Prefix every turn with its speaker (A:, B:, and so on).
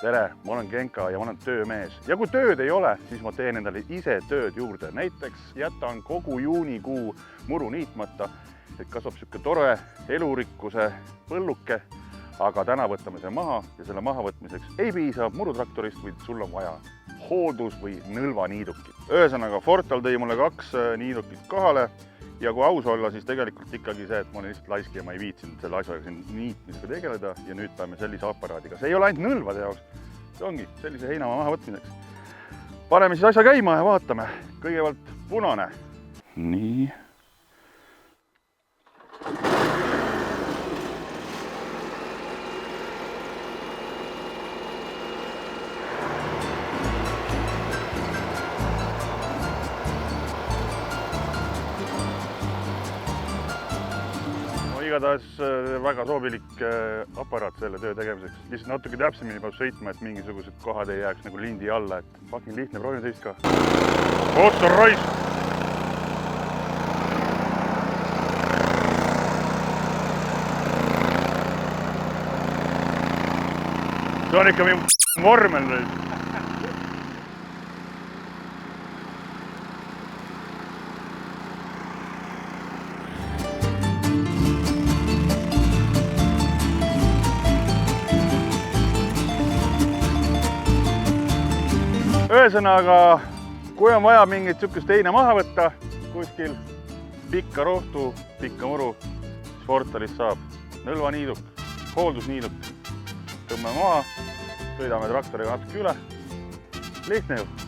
A: Tere, ma olen Genka ja ma olen töömees. Ja kui tööd ei ole, siis ma teen endale ise tööd juurde. Näiteks jätan kogu juunikuu muru niitmata, et kasvab siuke tore elurikkuse põlluke. Aga täna võtame see maha ja selle mahavõtmiseks ei piisa murutraktorist, vaid sul on vaja hooldus- või nõlvaniidukit. Ühesõnaga, Fortal tõi mulle 2 niidukit kohale. Ja kui aus olla, siis tegelikult ikkagi see, et ma olen lihtsalt laiski ja ma ei viitsinud selle asjaga siin niitmisega tegeleda ja nüüd peame sellise aparaadiga. See ei ole ainult nõlvade jaoks, see ongi sellise heinamaa maha võtmiseks. Paneme siis asja käima ja vaatame. Kõigepealt punane. Nii. Igatahes väga sobilik aparaat selle töö tegemiseks. Lihtsalt natuke täpsemini peab sõitma, et mingisugused kohad ei jääks nagu lindi alla, et fucking lihtne, proovin seist ka. Ossa raisk! See on ikka mingi vormel raisk. Ühesõnaga, kui on vaja mingit sükest heina maha võtta kuskil pikka rohtu, pikka muru, siis Fortalist saab nõlvaniiduk, hooldusniiduk. Tõmbame maha, sõidame traktoriga natuke üle. Lihtne ju.